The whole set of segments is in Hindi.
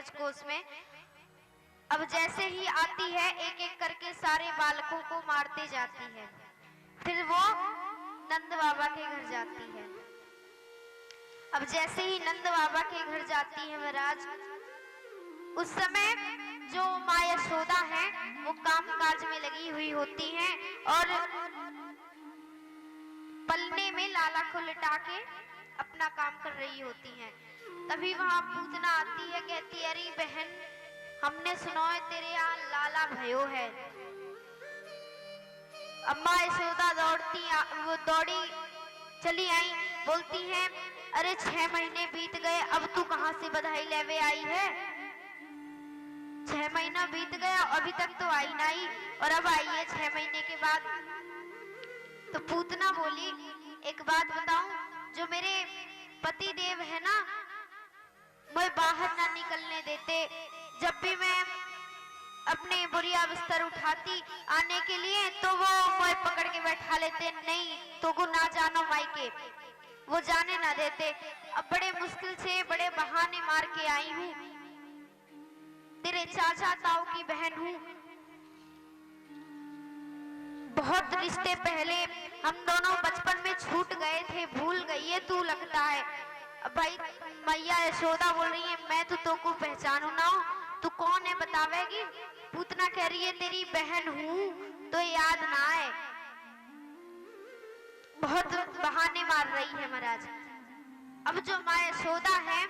ब्रजकोश में। अब जैसे ही आती है एक एक करके सारे बालकों को मारते जाती है। फिर वो नंद बाबा के घर जाती है। अब जैसे ही नंद बाबा के घर जाती है महाराज, उस समय जो माँ यशोदा है वो काम काज में लगी हुई होती हैं और पलने में लाला को लिटा के अपना काम कर रही होती हैं। तभी वहां पूतना आती है, कहती है अरे बहन, हमने सुना है तेरे यहाँ लाला भयो है। अम्मा यशोदा वो दौड़ी चली आई, बोलती हैं अरे 6 महीने बीत गए, अब तू कहां से बधाई लेवे आई है? 6 महीना बीत गया, अभी तक तो आई नहीं और अब आई है 6 महीने के बाद। तो पूतना बोली एक बात बताऊं, जो मेरे पति देव है ना, मैं बाहर ना निकलने देते। जब भी मैं अपने बुढ़िया बिस्तर उठाती आने के लिए तो वो मैं पकड़ के बैठा लेते, नहीं तो को ना जानो मायके, वो जाने ना देते। अब बड़े मुश्किल से बड़े बहाने मार के आई हूँ, तेरे चाचा ताऊ की बहन हूँ। बहुत रिश्ते पहले हम दोनों बचपन में छूट गए थे, भूल गई है तू लगता है। अब भाई मैया यशोदा बोल रही है मैं तो को पहचानू ना हूँ, तू कौन है बतावेगी? पूतना कह रही है तेरी बहन हूँ तो याद ना आए। बहुत बहाने मार रही है महाराज। अब जो माँ यशोदा है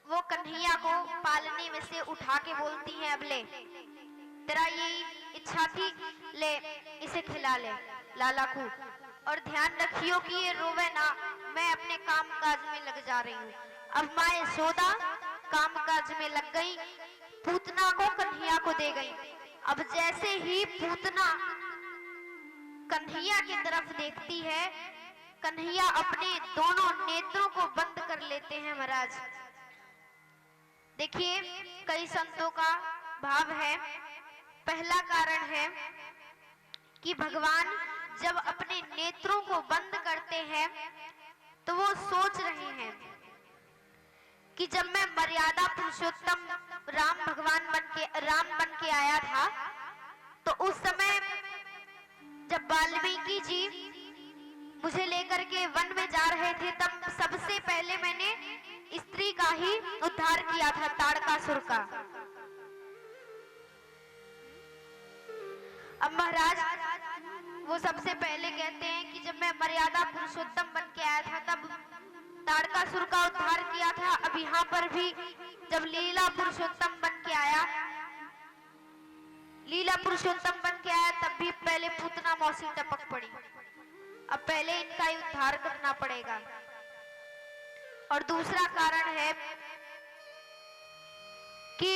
वो कन्हैया को पालने में से उठा के बोलती है अब ले, तेरा यही इच्छा थी, ले इसे खिला ले लाला को, और ध्यान रखियो कि ये रोवे ना, मैं अपने काम काज में लग जा रही हूँ। अब माँ यशोदा काम काज में लग गई, पूतना को कन्हैया को दे गई। अब जैसे ही पूतना कन्हैया की तरफ देखती है, कन्हैया अपने दोनों नेत्रों को बंद कर लेते हैं महाराज। देखिए कई संतों का भाव है, पहला कारण है कि भगवान जब अपने नेत्रों को बंद करते हैं तो वो सोच रहे हैं कि जब मैं मर्यादा पुरुषोत्तम राम बन के आया था तो उस समय जब वाल्मीकि जी मुझे लेकर के वन में जा रहे थे तब सबसे पहले मैंने स्त्री का ही उद्धार किया था, ताड़कासुर का। अब महाराज वो सबसे पहले कहते हैं कि जब मैं मर्यादा पुरुषोत्तम बन के आया था तब ताड़कासुर का उद्धार किया था। अब यहाँ पर भी जब लीला पुरुषोत्तम बन के आया तब भी पहले पूतना मौसी टपक पड़ी। अब पहले इनका ही उद्धार करना पड़ेगा। और दूसरा कारण है कि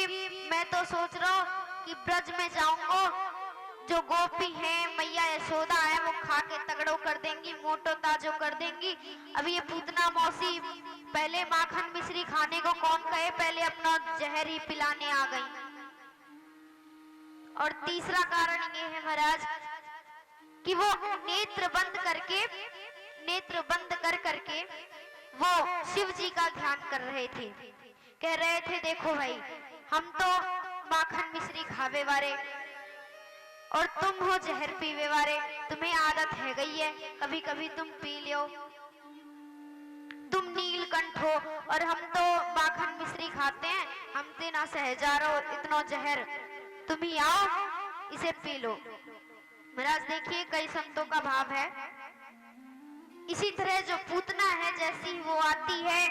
मैं तो सोच रहा हूँ कि ब्रज में जाऊंगा, जो गोपी है मैया यशोदा है वो खा के तगड़ो कर देंगी, मोटो ताजो कर देंगी। अब ये पूतना मौसी पहले माखन मिश्री खाने को कौन कहे, पहले अपना जहर ही पिलाने आ गई। और तीसरा कारण ये है महाराज कि वो नेत्र बंद कर करके वो शिव जी का ध्यान कर रहे थे, कह रहे थे देखो भाई हम तो माखन मिश्री खावे वाले और तुम हो जहर पीवे वाले, तुम्हें आदत है गई है, कभी कभी तुम पी लियो, तुम नीलकंठ हो और हम तो माखन मिश्री खाते हैं, हमसे ना सहजारो इतना जहर, तुम ही आओ इसे पी लो। महाराज देखिए कई संतों का भाव है। इसी तरह जो पूतना है जैसी वो आती है,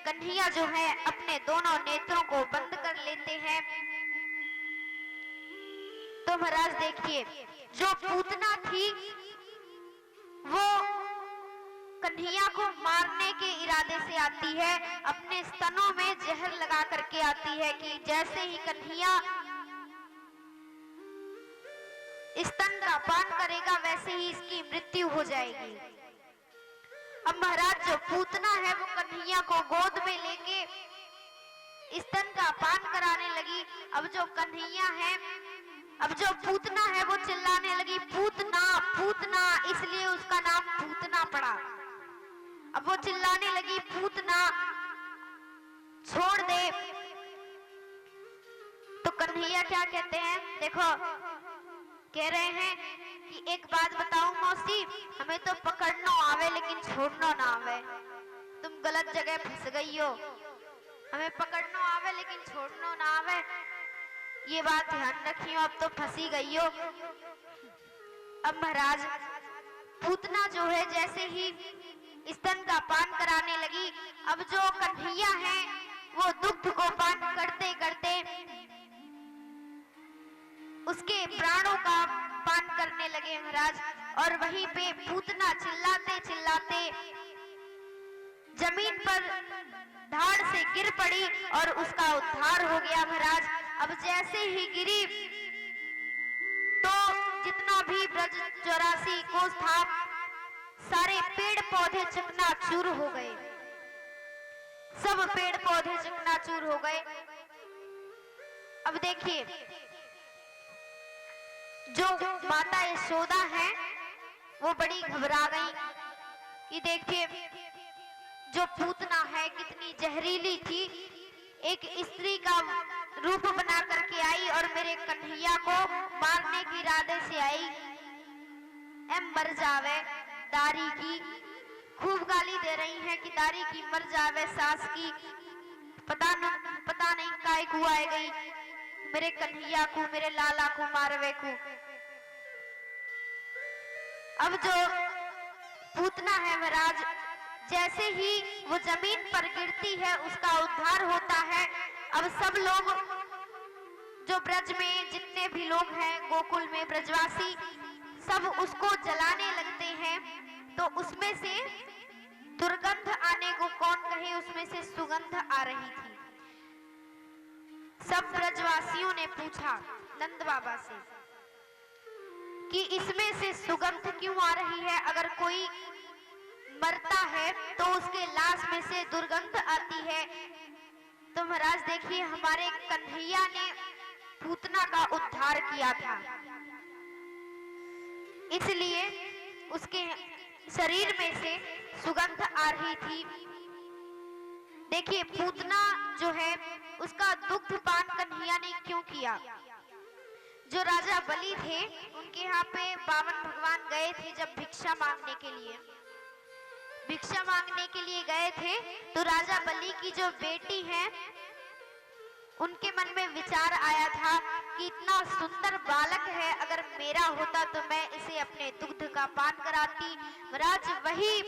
कन्हैया जो है अपने दोनों नेत्रों को बंद कर लेते हैं। तो महाराज देखिए जो पूतना थी वो कन्हैया को मारने के इरादे से आती है, अपने स्तनों में जहर लगा करके आती है कि जैसे ही कन्हैया स्तन का पान करेगा वैसे ही इसकी मृत्यु हो जाएगी। अब महाराज जो पूतना है वो कन्हैया को गोद में लेके स्तन का पान कराने लगी। अब जो कन्हैया है, अब जो पूतना है वो चिल्लाने लगी पूतना पूतना, इसलिए उसका नाम पूतना पड़ा। अब वो चिल्लाने लगी पूतना छोड़ दे, कन्हैया क्या कहते हैं, देखो कह रहे हैं कि एक बात बताओ मौसी, हमें तो पकड़ना आवे लेकिन छोड़ना ना आवे। तुम गलत जगह फंस गई हो, हमें पकड़ना आवे लेकिन छोड़ना ना आवे, ये बात ध्यान रखियो, अब तो फंसी गई हो। अब महाराज पूतना जो है जैसे ही स्तन का पान कराने लगी, अब जो कन्हैया है वो दुग्ध को पान करते करते उसके प्राणों का पान करने लगे महाराज। और वहीं पे पूतना चिल्लाते चिल्लाते जमीन पर धाड़ से गिर पड़ी और उसका उद्धार हो गया महाराज। अब जैसे ही गिरी तो जितना भी ब्रज 84 कोस था, सारे पेड़ पौधे चकनाचूर हो गए, सब पेड़ पौधे चकनाचूर हो गए। अब देखिए जो माता यशोदा है वो बड़ी घबरा गई कि देखिए जो पूतना है कितनी जहरीली थी, एक स्त्री का रूप बना करके आई और मेरे कन्हैया को मारने के इरादे से आई। एम मर जावे दारी की, खूब गाली दे रही हैं कि दारी की मर जावे सास की, पता नहीं काय को आए गई, मेरे कन्हैया को मेरे लाला को मारवे को। अब जो पूतना है महाराज जैसे ही वो जमीन पर गिरती है उसका उद्धार होता है। अब सब लोग जो ब्रज में जितने भी लोग हैं गोकुल में ब्रजवासी सब उसको जलाने लगते हैं, तो उसमें से दुर्गंध आने को कौन कहे, उसमें से सुगंध आ रही थी। सब ब्रजवासियों ने पूछा नंद बाबा से कि इसमें से सुगंध क्यों आ रही है, अगर कोई मरता है तो उसके लाश में से दुर्गंध आती है। तो महाराज देखिए हमारे कन्हैया ने पूतना का उद्धार किया था, इसलिए उसके शरीर में से सुगंध आ रही थी। देखिए पूतना जो है उसका दुग्ध पान कन्हैया ने क्यों किया। जो राजा बलि थे उनके यहाँ पे बावन भगवान गए थे जब भिक्षा मांगने के लिए गए थे, तो राजा बलि की जो बेटी है उनके मन में विचार आया था कि इतना सुंदर बालक है, अगर मेरा होता तो मैं इसे अपने दुग्ध का पान कराती। महाराज वही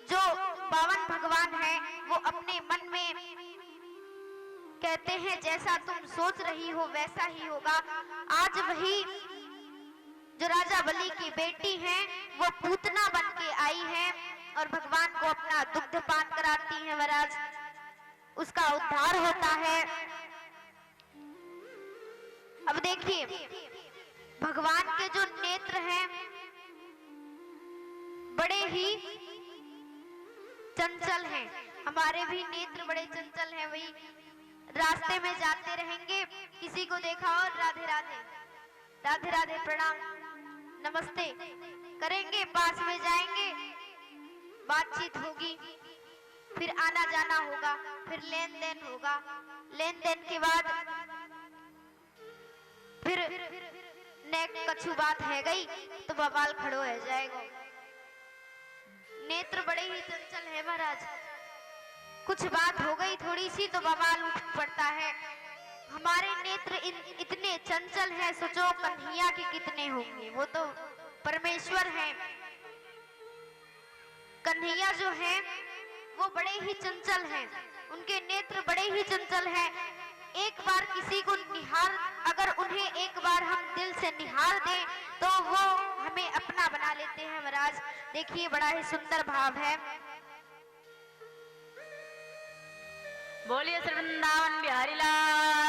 जो बावन भगवान है वो अपने मन में कहते हैं जैसा तुम सोच रही हो वैसा ही होगा। आज वही जो राजा बलि की बेटी है वो पूतना बन के आई है और भगवान को अपना दुग्ध पान कराती है महाराज, उसका उद्धार होता है। अब देखिए भगवान के जो नेत्र हैं बड़े ही चंचल हैं, हमारे भी नेत्र बड़े चंचल हैं। वही रास्ते में जाते रहेंगे, किसी को देखा और राधे राधे राधे राधे प्रणाम नमस्ते करेंगे, पास में जाएंगे, बातचीत होगी, फिर आना जाना होगा, फिर लेन देन होगा, लेन देन के बाद फिर नेक कछु बात है गई तो बवाल खड़ो हो जाएगा। नेत्र बड़े ही चंचल है महाराज, कुछ बात हो गई थोड़ी सी तो बवाल उठ पड़ता है। हमारे नेत्र इतने चंचल हैं, सोचो कन्हैया के कितने होंगे, वो तो परमेश्वर हैं। कन्हैया जो है वो बड़े ही चंचल हैं, उनके नेत्र बड़े ही चंचल हैं। एक बार किसी को निहार, अगर उन्हें एक बार हम दिल से निहार दें तो वो हमें अपना बना लेते हैं महाराज। देखिए बड़ा ही सुंदर भाव है। बोलिए श्री वृंदावन बिहारी लाल